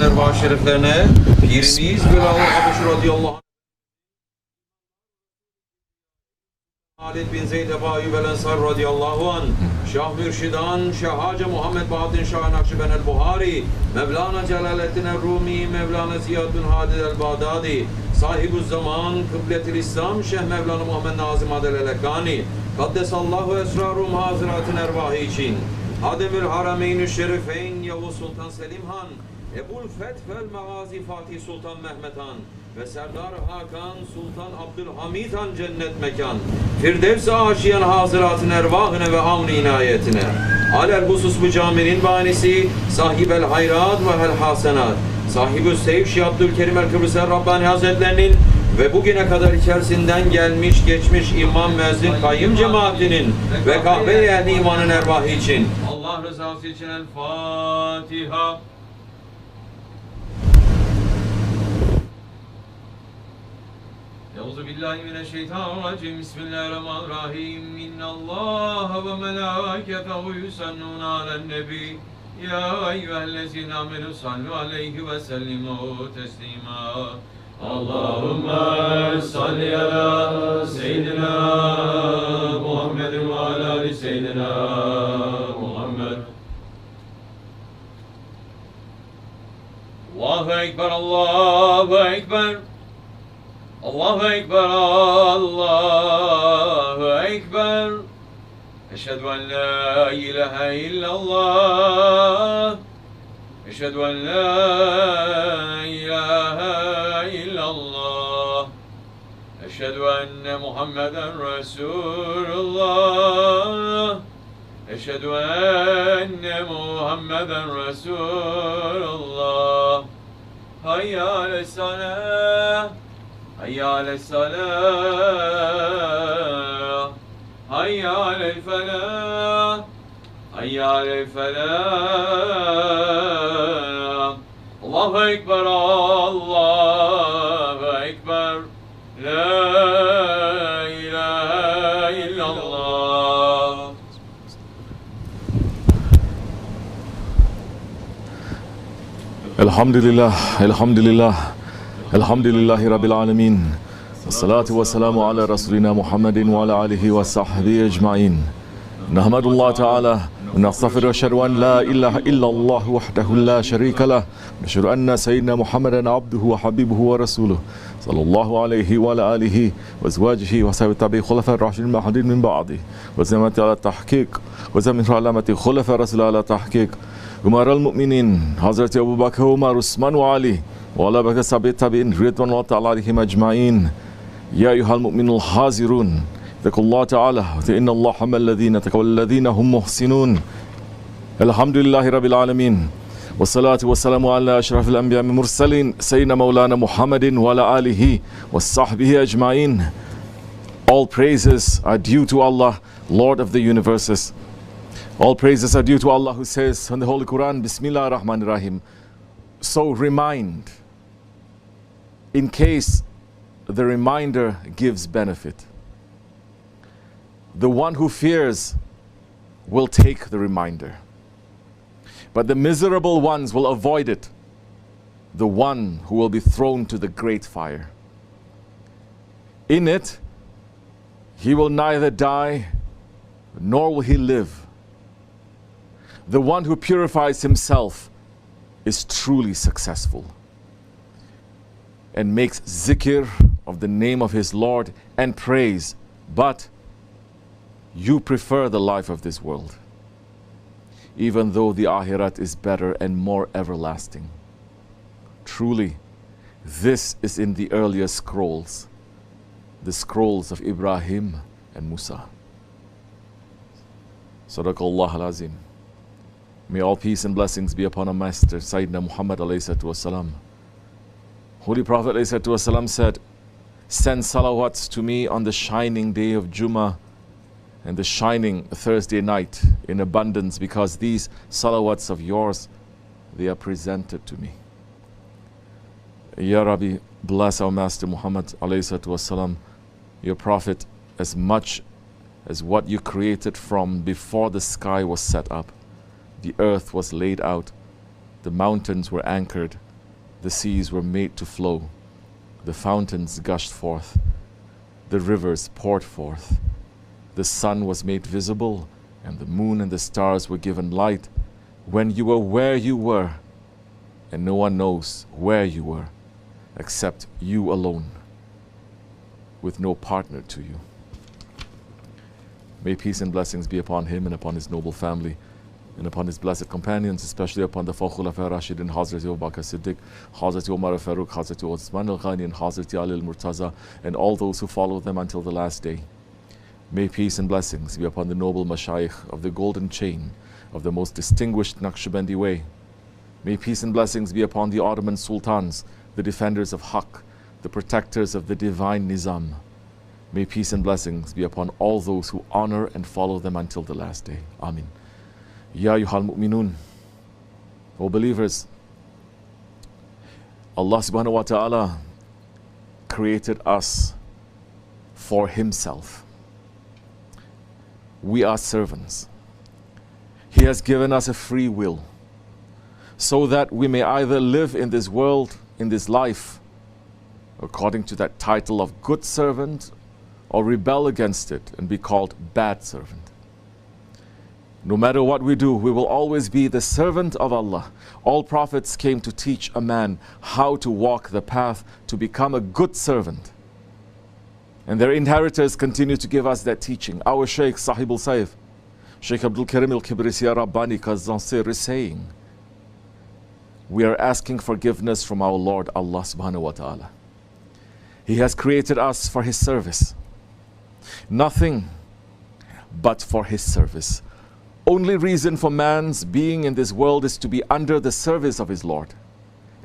Erva şeriflerine Pirimiz Bilal Habeş radıyallahu anh Halid bin Zeyd Ebu Ayyub el Ensar radıyallahu anh Şah Mürşidan Şah Hacı Muhammed Bahattin Şah Nakşibend el Buhari Mevlana Celaleddin el Rumi Mevlana Ziyad bin Hadid el Bağdadi Sahibüz Zaman Kıbletil İslam Şeyh Mevlana Muhammed Nazım Adel el-Ekani Kaddesallahu esrarum haziratın ervahı için Hademül Harameyn-i Şerifeyn Yavuz Sultan Selim Han Ebul Fethvel Mağazi Fatih Sultan Mehmet Han ve Serdar Hakan Sultan Abdülhamid Han cennet mekan Firdevs-i Aşiyan hazıratın ervahine ve amr inayetine alel husus bu caminin banisi sahibel hayrat ve hel hasenat sahibü Seyf Şih Abdülkerim el-Kıbrıs Rabbani Hazretlerinin ve bugüne kadar içerisinden gelmiş geçmiş imam müezzin kayyım cemaatinin ve kahve-i ehli imanın ervahı için Allah rızası için el Fatiha. Euzu billahi mineşşeytanirracim. Bismillahirrahmanirrahim. İnnallâhe ve melâiketehu yusallûne alen nebi. Ya eyyühellezîne âmenû sallu aleyhi ve sellimû teslîmâ. Allahümme salli ala seyyidina Muhammedin ve ala ali seyyidina Muhammed. Allahu Ekber, Allahu Ekber. Allahu Ekber, Allahu Ekber. Eşhedü en la ilahe illallah. Eşhedü en la ilahe illallah. Eşhedü enne Muhammeden Resulullah. Eşhedü enne Muhammeden Resulullah. Hayya ale's-salâh. Hayya ale's-salâh. Hayya alel-felâh. Hayya alel-felâh. Allahu Ekber, Allahu Ekber. La ilahe illallah. Elhamdülillah, elhamdülillah. Elhamdülillahi Rabbil alemin. Esselatu ve selamu ala Resulina Muhammedin ve ala alihi ve sahbihi ecmain. Nahmedullah Teala ve nestağfiru ve eşhedü en la ilahe illallah vahdehu la şerike leh ve eşhedü enne seyyidina Muhammeden abduhu ve habibuhu ve resuluh sallallahu aleyhi ve ala alihi ve ezvacihi ve sahbihi tabi'i hulefâ raşidin mahdin min ba'di ve zemeti ala tahkik ve zemin alameti hulefâ Resulü ala tahkik Umarul Müminin Hazreti Ebu Bakr, Umar, Osman ve Ali ve ala bekle sahabe tabi'in ridvanullah ta'ala aleyhim ecmain. Ya eyyuhel müminul hazirun Zekullah Teala ve innallaha ma'allezine tekavellezine hum muhsinun. Elhamdülillahi Rabbil alemin. Ve salatu ve selamu ala eşrafil enbiya ve mursalin seyyidina Mevlana Muhammedin ve ala alihi ve sahbihi ecmain. All praises are due to Allah, Lord of the universes. All praises are due to Allah who says in the Holy Quran, Bismillahirrahmanirrahim. So remind, in case the reminder gives benefit. The one who fears will take the reminder, but the miserable ones will avoid it, the one who will be thrown to the great fire. In it, he will neither die, nor will he live. The one who purifies himself is truly successful and makes zikr of the name of his Lord and praise, but you prefer the life of this world, even though the Akhirat is better and more everlasting. Truly, this is in the earlier scrolls, the scrolls of Ibrahim and Musa. Sadaqallah al-Azim. May all peace and blessings be upon our Master, Sayyidina Muhammad alayhi salatu wasalam. Holy Prophet alayhi salatu wasalam said, send salawats to me on the shining day of Jummah and the shining Thursday night in abundance, because these salawats of yours, they are presented to me. Ya Rabbi, bless our Master Muhammad alayhi salatu wasalam, your Prophet, as much as what you created from before the sky was set up. The earth was laid out, the mountains were anchored, the seas were made to flow, the fountains gushed forth, the rivers poured forth, the sun was made visible, and the moon and the stars were given light, when you were where you were, and no one knows where you were, except you alone, with no partner to you. May peace and blessings be upon him and upon his noble family, and upon his blessed companions, especially upon the four Khulafa Rashidin, Hazrat Abu Bakr Siddiq, Hazrat Umar Farooq, Hazrat Uthman al-Ghani, and Hazrat Ali al-Murtaza, and all those who follow them until the last day. May peace and blessings be upon the noble Mashayikh of the golden chain of the most distinguished Naqshbandi way. May peace and blessings be upon the Ottoman Sultans, the defenders of Haqq, the protectors of the divine Nizam. May peace and blessings be upon all those who honor and follow them until the last day. Amin. Ya ayyuhal mu'minun, O believers, Allah subhanahu wa ta'ala created us for Himself. We are servants. He has given us a free will so that we may either live in this world, in this life, according to that title of good servant, or rebel against it and be called bad servant. No matter what we do, we will always be the servant of Allah. All prophets came to teach a man how to walk the path to become a good servant. And their inheritors continue to give us that teaching. Our Shaykh Sahibul Saif, Shaykh Abdul Karim al-Kibrisiya Rabbani Kazansir is saying, we are asking forgiveness from our Lord Allah subhanahu wa ta'ala. He has created us for His service. Nothing but for His service. Only reason for man's being in this world is to be under the service of his Lord.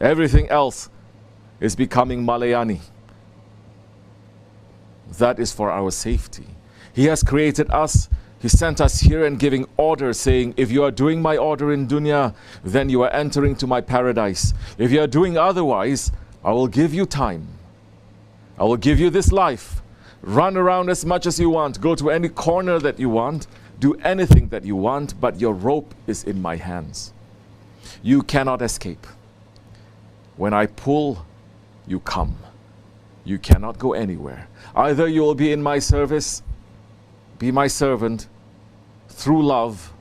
Everything else is becoming Malayani. That is for our safety. He has created us. He sent us here and giving order, saying, if you are doing my order in dunya, then you are entering to my paradise. If you are doing otherwise, I will give you time. I will give you this life. Run around as much as you want. Go to any corner that you want. Do anything that you want, but your rope is in my hands. You cannot escape. When I pull, you come. You cannot go anywhere. Either you will be in my service, be my servant through love,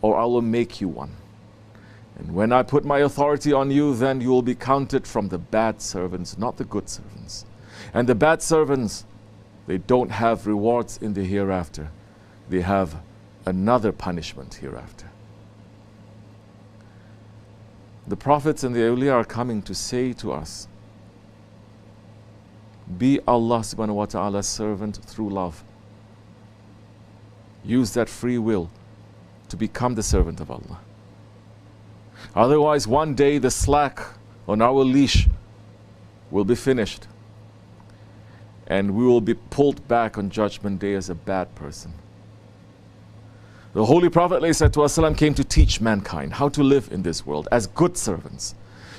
or I will make you one. And when I put my authority on you, then you will be counted from the bad servants, not the good servants. And the bad servants, they don't have rewards in the hereafter. They have another punishment hereafter. The prophets and the awliya are coming to say to us, be Allah subhanahu wa ta'ala's servant through love. Use that free will to become the servant of Allah. Otherwise, one day the slack on our leash will be finished, and we will be pulled back on Judgment Day as a bad person. The Holy Prophet ﷺ came to teach mankind how to live in this world as good servants.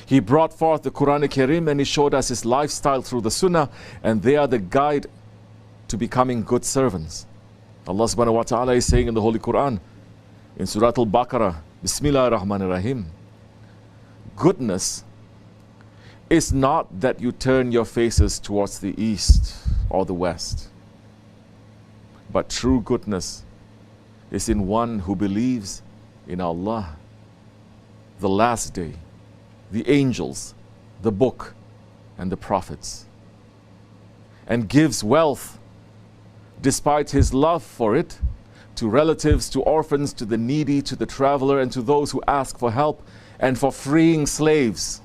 He brought forth the Quran Kareem and he showed us his lifestyle through the Sunnah, and they are the guide to becoming good servants. Allah subhanahu wa ta'ala is saying in the Holy Quran, in Surah Al-Baqarah, Bismillah ar-Rahman ar-Rahim, goodness is not that you turn your faces towards the east or the west, but true goodness is in one who believes in Allah, the last day, the angels, the book, and the prophets, and gives wealth despite his love for it to relatives, to orphans, to the needy, to the traveler, and to those who ask for help, and for freeing slaves.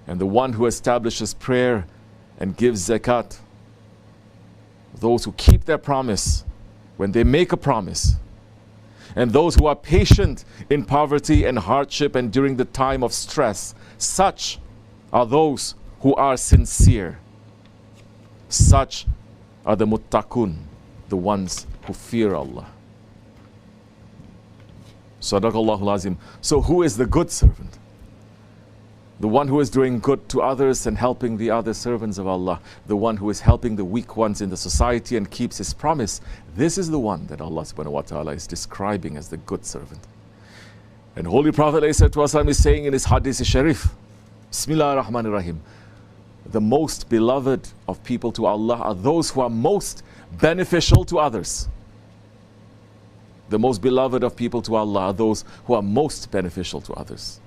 And the one who establishes prayer and gives zakat, those who keep their promise when they make a promise, and those who are patient in poverty and hardship and during the time of stress, such are those who are sincere. Such are the muttaqun, the ones who fear Allah. Sadaqallahul Azim. So who is the good servant? The one who is doing good to others and helping the other servants of Allah. The one who is helping the weak ones in the society and keeps his promise. This is the one that Allah subhanahu wa ta'ala is describing as the good servant. And Holy Prophet ﷺ is saying in his Hadith Sharif, Bismillah ar-Rahman ar-Rahim, the most beloved of people to Allah are those who are most beneficial to others. The most beloved of people to Allah are those who are most beneficial to others.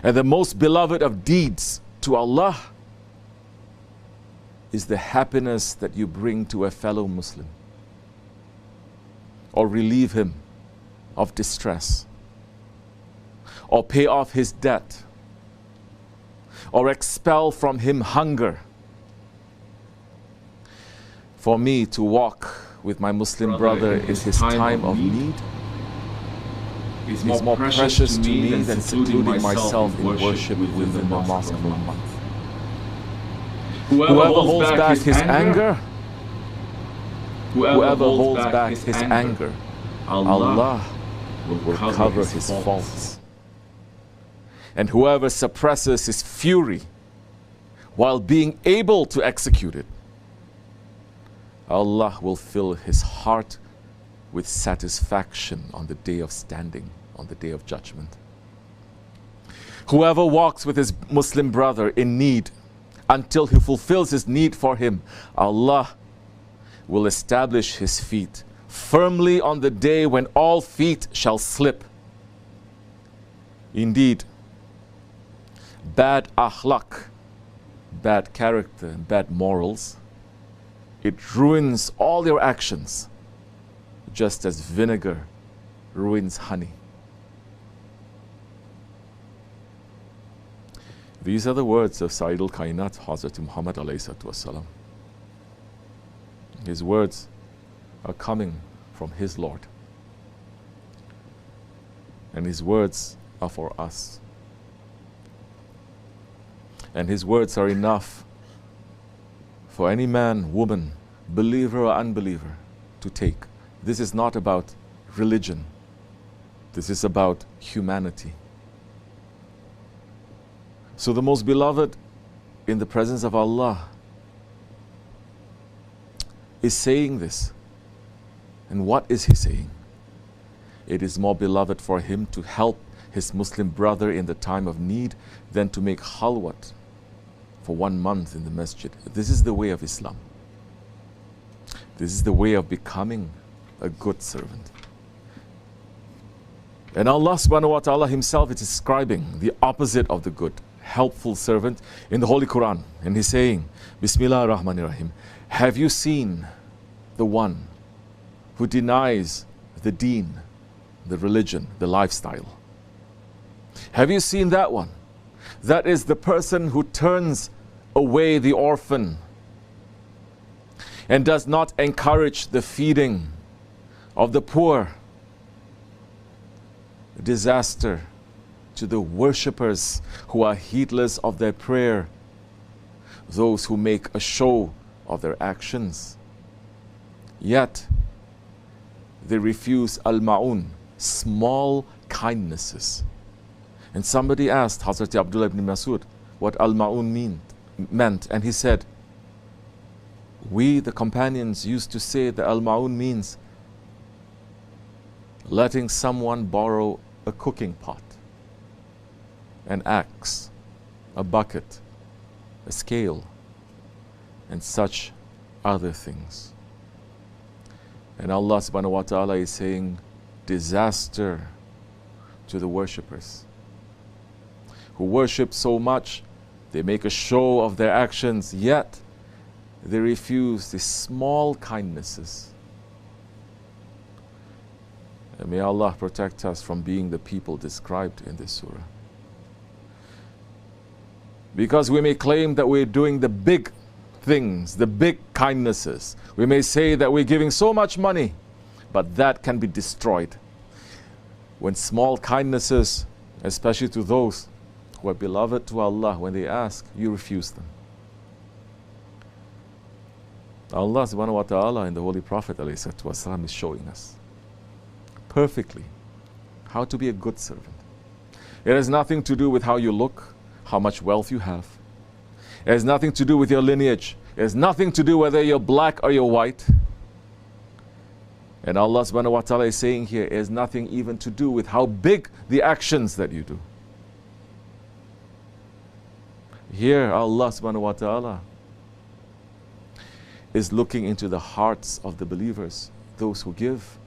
And the most beloved of deeds to Allah is the happiness that you bring to a fellow Muslim, or relieve him of distress, or pay off his debt, or expel from him hunger. For me to walk with my Muslim brother in his time of need is more precious to me than secluding myself in worship within the mosque for a month. Whoever holds back his anger, Allah will cover his faults. And whoever suppresses his fury while being able to execute it, Allah will fill his heart with satisfaction on the day of standing, on the day of judgment. Whoever walks with his Muslim brother in need until he fulfills his need for him, Allah will establish his feet firmly on the day when all feet shall slip. Indeed, bad akhlaq, bad character, and bad morals, it ruins all your actions, just as vinegar ruins honey. These are the words of Sayyid al-Kainat, Hazrat Muhammad alayhi wasallam. His words are coming from his Lord. And his words are for us. And his words are enough for any man, woman, believer or unbeliever to take. This is not about religion. This is about humanity. So the most beloved in the presence of Allah is saying this. And what is he saying? It is more beloved for him to help his Muslim brother in the time of need than to make halwat for 1 month in the masjid. This is the way of Islam. This is the way of becoming a good servant. And Allah subhanahu wa ta'ala himself is describing the opposite of the good, helpful servant in the Holy Quran. And he's saying, Bismillah ar-Rahman ar-Rahim, have you seen the one who denies the deen, the religion, the lifestyle? Have you seen that one? That is the person who turns away the orphan and does not encourage the feeding of the poor. Disaster to the worshippers who are heedless of their prayer, those who make a show of their actions, yet they refuse al-ma'un, small kindnesses. And somebody asked Hazrat Abdullah ibn Masud what al-ma'un meant, and he said, we, the companions, used to say that al-ma'un means letting someone borrow a cooking pot, an axe, a bucket, a scale, and such other things. And Allah subhanahu wa ta'ala is saying, disaster to the worshippers who worship so much, they make a show of their actions, yet they refuse the small kindnesses. And may Allah protect us from being the people described in this surah. Because we may claim that we're doing the big things, the big kindnesses. We may say that we're giving so much money, but that can be destroyed when small kindnesses, especially to those who are beloved to Allah, when they ask, you refuse them. Allah subhanahu wa ta'ala and the Holy Prophet ﷺ is showing us perfectly how to be a good servant. It has nothing to do with how you look, how much wealth you have. It has nothing to do with your lineage. It has nothing to do whether you're black or you're white. And Allah subhanahu wa ta'ala is saying here, it has nothing even to do with how big the actions that you do. Here Allah subhanahu wa ta'ala is looking into the hearts of the believers, those who give,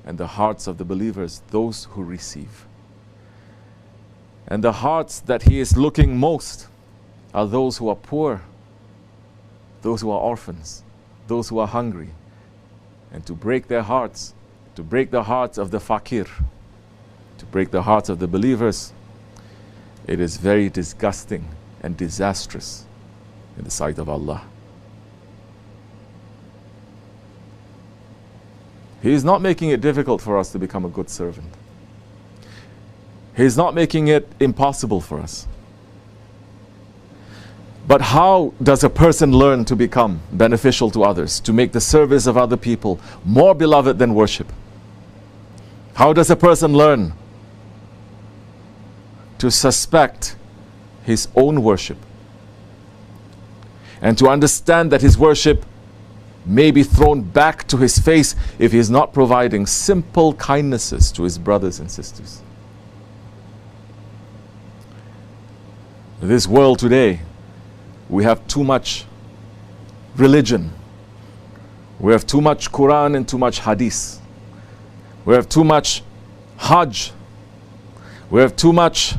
and the hearts of the believers, those who receive. And the hearts that He is looking most are those who are poor, those who are orphans, those who are hungry. And to break their hearts, to break the hearts of the fakir, to break the hearts of the believers, it is very disgusting and disastrous in the sight of Allah. He is not making it difficult for us to become a good servant. He is not making it impossible for us. But how does a person learn to become beneficial to others, to make the service of other people more beloved than worship? How does a person learn to suspect his own worship and to understand that his worship may be thrown back to his face if he is not providing simple kindnesses to his brothers and sisters? In this world today, we have too much religion. We have too much Quran and too much Hadith. We have too much Hajj. We have too much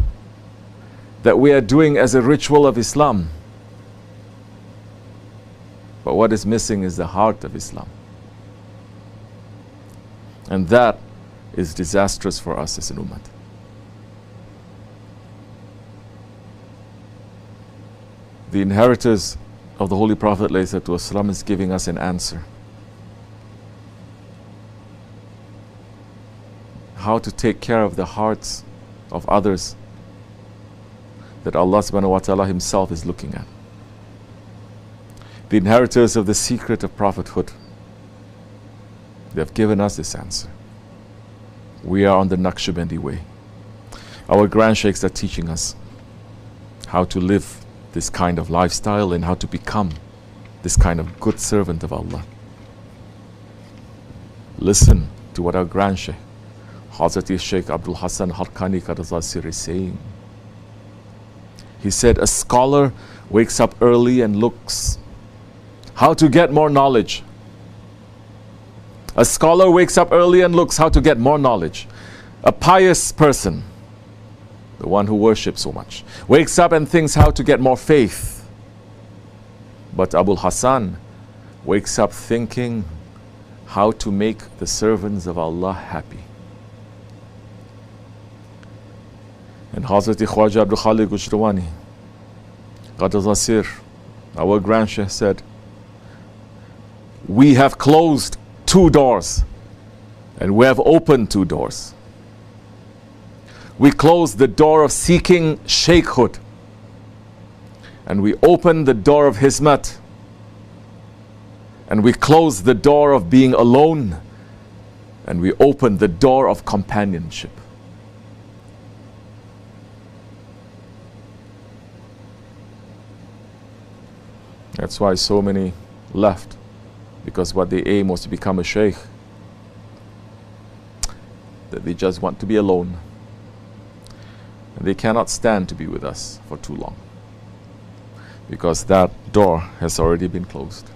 that we are doing as a ritual of Islam. But what is missing is the heart of Islam. And that is disastrous for us as an ummah. The inheritors of the Holy Prophet ﷺ is giving us an answer. How to take care of the hearts of others that Allah subhanahu wa ta'ala Himself is looking at. The inheritors of the secret of prophethood, they have given us this answer. We are on the Naqshbandi way. Our grand sheikhs are teaching us how to live this kind of lifestyle and how to become this kind of good servant of Allah. Listen to what our grand sheikh, Hazrat Sheikh Abdul Hassan Harkani Qadazasir, is saying. He said, a scholar wakes up early and looks how to get more knowledge. A scholar wakes up early and looks how to get more knowledge. A pious person, the one who worships so much, wakes up and thinks how to get more faith. But Abul Hassan wakes up thinking how to make the servants of Allah happy. And Hazrat Khwaja Abdul Khalid Gujrawani, Qadazasir, our Grand Sheikh, said, we have closed 2 doors and we have opened 2 doors. We closed the door of seeking sheikhhood and we opened the door of hizmat, and we closed the door of being alone and we opened the door of companionship. That's why so many left, because what they aim was to become a sheikh, that they just want to be alone. And they cannot stand to be with us for too long, because that door has already been closed.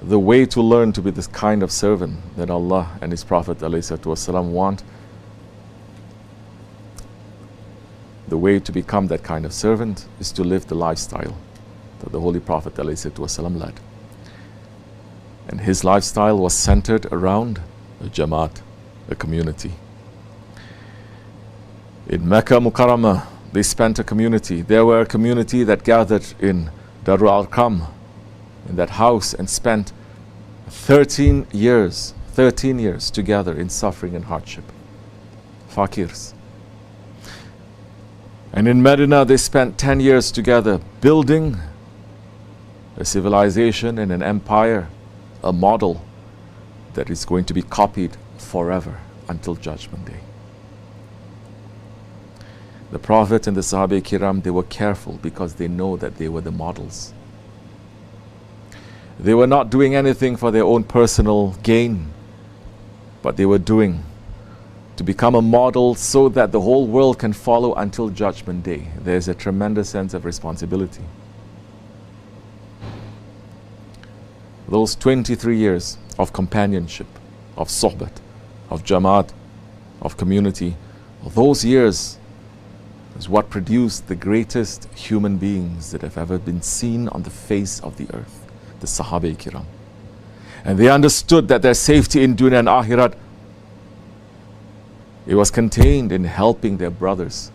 The way to learn to be this kind of servant that Allah and His Prophet ﷺ want, the way to become that kind of servant is to live the lifestyle that the Holy Prophet ﷺ led. And his lifestyle was centered around a jamaat, a community. In Mecca Mukarramah, they spent a community. There were a community that gathered in Darul Arqam, in that house, and spent 13 years together in suffering and hardship. Fakirs. And in Medina, they spent 10 years together building a civilization and an empire, a model that is going to be copied forever until Judgment Day. The Prophet and the Sahaba Kiram, they were careful because they know that they were the models. They were not doing anything for their own personal gain, but they were doing to become a model so that the whole world can follow until Judgment Day. There's a tremendous sense of responsibility. Those 23 years of companionship, of sohbat, of jamaat, of community, those years is what produced the greatest human beings that have ever been seen on the face of the earth, the Sahaba Kiram. And they understood that their safety in dunya and akhirat, it was contained in helping their brothers.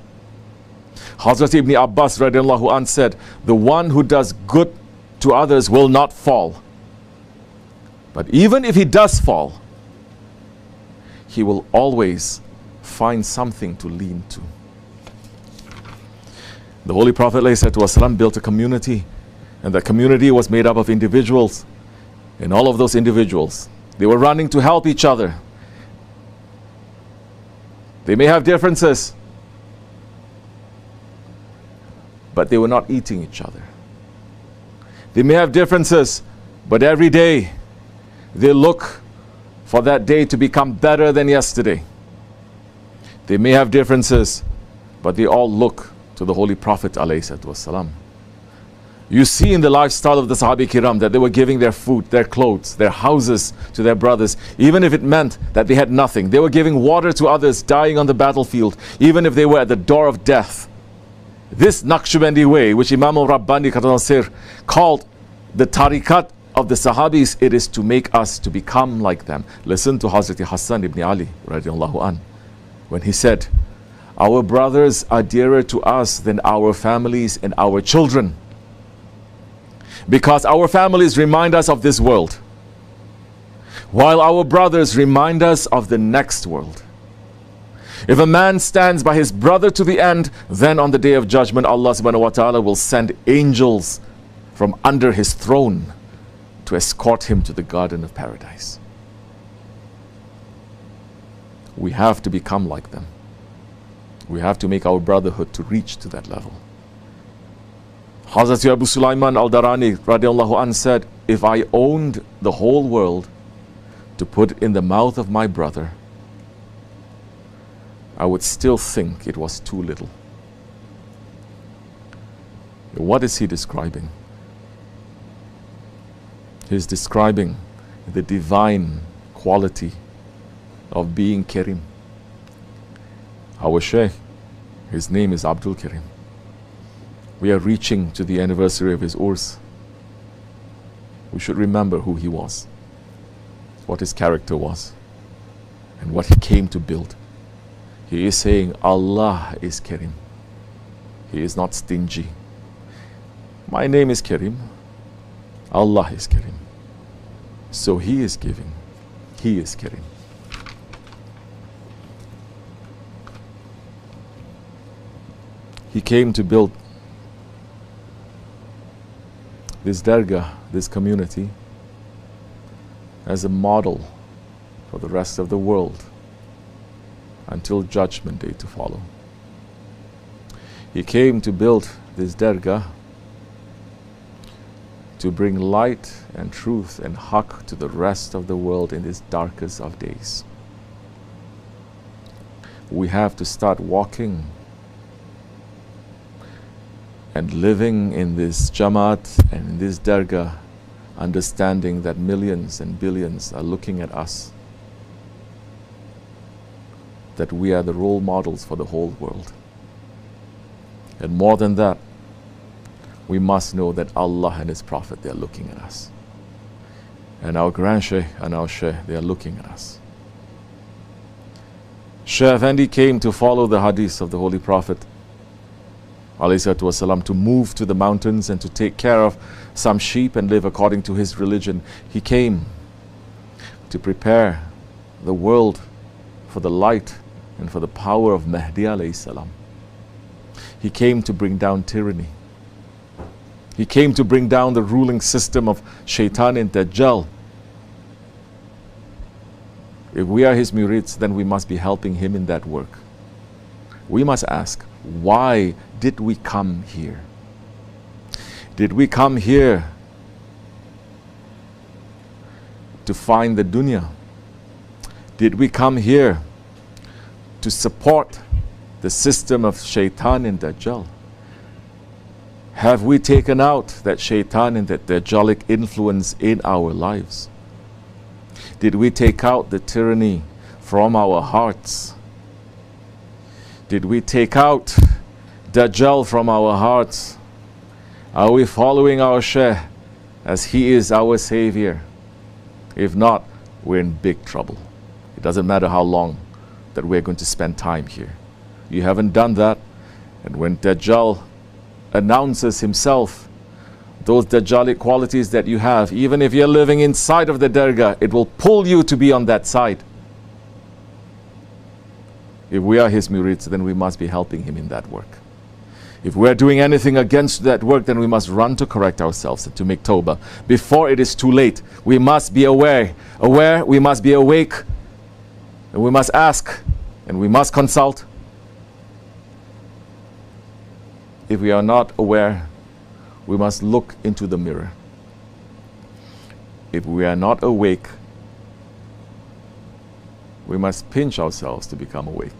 Hazrat Ibn Abbas radiallahu anh said, the one who does good to others will not fall. But even if he does fall, he will always find something to lean to. The Holy Prophet ﷺ built a community, and that community was made up of individuals. And all of those individuals, they were running to help each other. They may have differences, but they were not eating each other. They may have differences, but every day they look for that day to become better than yesterday. They may have differences, but they all look to the Holy Prophet ﷺ. You see in the lifestyle of the Sahaba Kiram that they were giving their food, their clothes, their houses to their brothers, even if it meant that they had nothing. They were giving water to others dying on the battlefield, even if they were at the door of death. This Naqshbandi way, which Imam al-Rabbani Qatanasir called the tariqat of the Sahabis, it is to make us to become like them. Listen to Hazrat Hassan ibn Ali radiallahu anh, when he said, our brothers are dearer to us than our families and our children, because our families remind us of this world, while our brothers remind us of the next world. If a man stands by his brother to the end, then on the day of judgment, Allah subhanahu wa ta'ala will send angels from under his throne to escort him to the garden of paradise. We have to become like them. We have to make our brotherhood to reach to that level. Hazrat Abu Sulaiman al-Darani radiallahu anh said, if I owned the whole world to put in the mouth of my brother, I would still think it was too little. What is he describing? He's describing the divine quality of being Karim. Our Shaykh, his name is Abdul Karim. We are reaching to the anniversary of his Urs. We should remember who he was, what his character was, and what he came to build. He is saying, Allah is Karim. He is not stingy. My name is Karim. Allah is Karim. So he is giving. He is Karim. He came to build this dargah, this community, as a model for the rest of the world until Judgment Day to follow. He came to build this dargah to bring light and truth and haqq to the rest of the world in this darkest of days. We have to start walking and living in this jamaat and in this dargah, understanding that millions and billions are looking at us, that we are the role models for the whole world. And more than that, we must know that Allah and His Prophet, they are looking at us. And our Grand Shaykh and our Shaykh, they are looking at us. Shaykh Effendi came to follow the hadith of the Holy Prophet ﷺ, to move to the mountains and to take care of some sheep and live according to his religion. He came to prepare the world for the light and for the power of Mahdi ﷺ. He came to bring down tyranny. He came to bring down the ruling system of Shaitan and Dajjal. If we are his murids, then we must be helping him in that work. We must ask, why did we come here? Did we come here to find the dunya? Did we come here to support the system of shaitan and Dajjal? Have we taken out that shaitan and that Dajjalic influence in our lives? Did we take out the tyranny from our hearts? Did we take out Dajjal from our hearts? Are we following our Shaykh as he is our savior? If not, we're in big trouble. It doesn't matter how long that we're going to spend time here. You haven't done that, and when Dajjal announces himself, those Dajjalic qualities that you have, even if you're living inside of the Dargah, it will pull you to be on that side. If we are his murids, then we must be helping him in that work. If we're doing anything against that work, then we must run to correct ourselves and to make tawbah before it is too late. We must be aware, we must be awake, and we must ask, and we must consult. If we are not aware, we must look into the mirror. If we are not awake, we must pinch ourselves to become awake.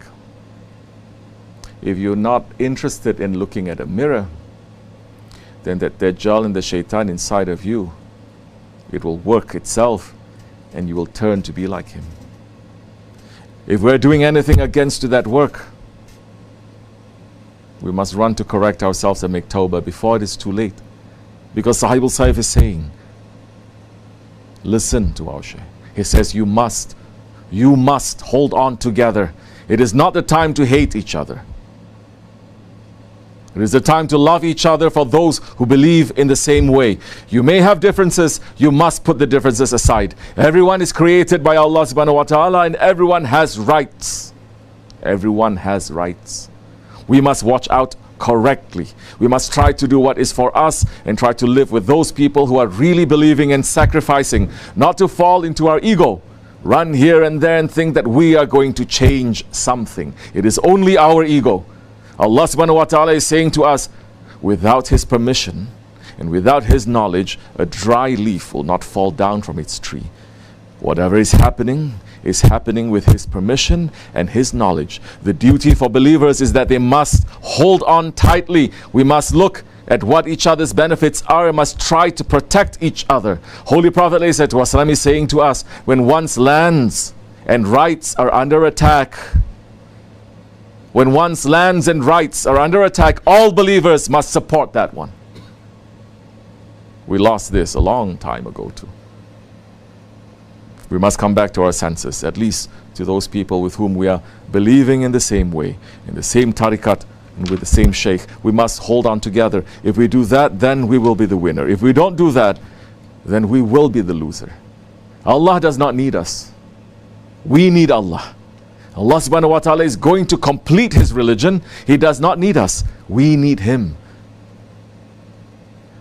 If you're not interested in looking at a mirror, then that Dajjal and the shaitan inside of you, it will work itself and you will turn to be like him. If we're doing anything against that work, we must run to correct ourselves and make tawbah before it is too late. Because Sahib al-Saif is saying, listen to our Shaykh. He says, you must hold on together. It is not the time to hate each other. It is the time to love each other for those who believe in the same way. You may have differences, you must put the differences aside. Everyone is created by Allah subhanahu wa ta'ala and everyone has rights. Everyone has rights. We must watch out correctly. We must try to do what is for us and try to live with those people who are really believing and sacrificing, not to fall into our ego. Run here and there and think that we are going to change something. It is only our ego. Allah subhanahu wa ta'ala is saying to us, without his permission and without his knowledge, a dry leaf will not fall down from its tree. Whatever is happening with his permission and his knowledge. The duty for believers is that they must hold on tightly. We must look at what each other's benefits are and must try to protect each other. Holy Prophet ﷺ is saying to us, when one's lands and rights are under attack, when one's lands and rights are under attack, all believers must support that one. We lost this a long time ago too. We must come back to our senses, at least to those people with whom we are believing in the same way, in the same tariqat, and with the same sheikh. We must hold on together. If we do that, then we will be the winner. If we don't do that, then we will be the loser. Allah does not need us. We need Allah. Allah subhanahu wa ta'ala is going to complete his religion. He does not need us. We need him.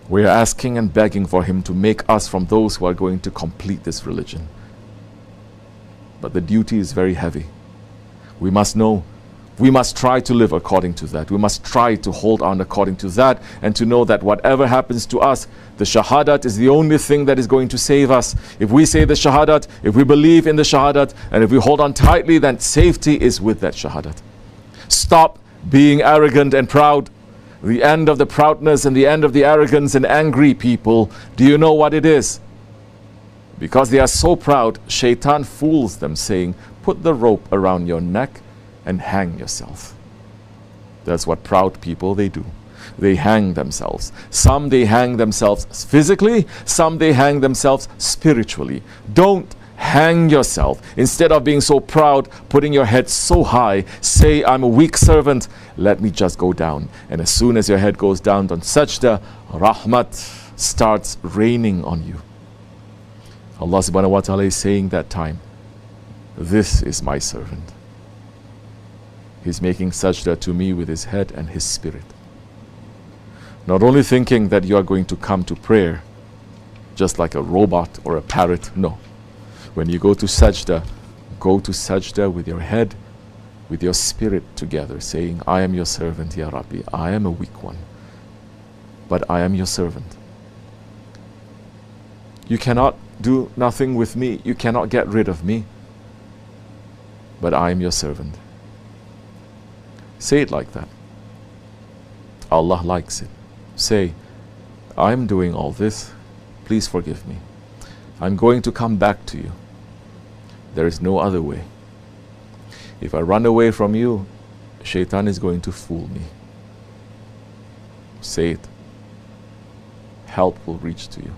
We are asking and begging for him to make us from those who are going to complete this religion. But the duty is very heavy. We must know, we must try to live according to that. We must try to hold on according to that and to know that whatever happens to us, the shahadat is the only thing that is going to save us. If we say the shahadat, if we believe in the shahadat, and if we hold on tightly, then safety is with that shahadat. Stop being arrogant and proud. The end of the proudness and the end of the arrogance and angry people, do you know what it is? Because they are so proud, shaitan fools them saying, put the rope around your neck and hang yourself. That's what proud people, they do. They hang themselves. Some they hang themselves physically, some they hang themselves spiritually. Don't hang yourself. Instead of being so proud, putting your head so high, say, I'm a weak servant, let me just go down. And as soon as your head goes down on sajda, rahmat starts raining on you. Allah subhanahu wa ta'ala is saying that time, this is my servant. He's making sajda to me with his head and his spirit. Not only thinking that you are going to come to prayer just like a robot or a parrot, no. When you go to sajda with your head, with your spirit together, saying, I am your servant, Ya Rabbi. I am a weak one, but I am your servant. You cannot do nothing with me. You cannot get rid of me. But I am your servant. Say it like that. Allah likes it. Say, I'm doing all this. Please forgive me. I'm going to come back to you. There is no other way. If I run away from you, Shaitan is going to fool me. Say it. Help will reach to you.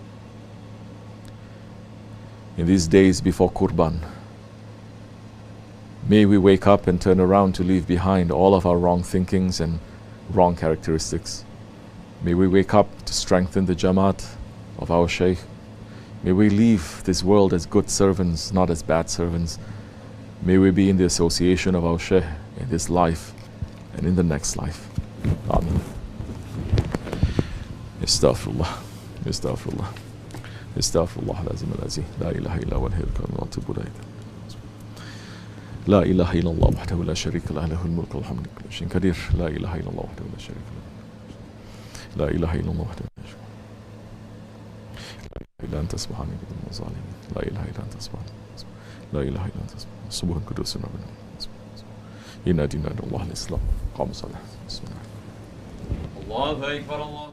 In these days before Qurban, may we wake up and turn around to leave behind all of our wrong thinkings and wrong characteristics. May we wake up to strengthen the Jamaat of our Shaykh. May we leave this world as good servants, not as bad servants. May we be in the association of our Shaykh in this life and in the next life. Amen. Astaghfirullah. Astaghfirullah. Astaghfirullah lazim al-azim. La ilaha illa wa al-hirka wa atubu ilayh. La ilaha illallah wahdahu la sharika lahu lahul mulku wal hamdu kullu shay'in qadir. La ilaha illallah wahdahu la sharika lahu. La ilaha illallah wahdahu la sharika lahu. La ilaha illa anta subhanaka inni kuntu minaz zalimin. La ilaha illa anta subhanaka. La ilaha illa anta subhanaka qudusun rabbuna. Inna dinana Allah al-Islam. Qam salah. Bismillah. Allahu Akbar. Allah.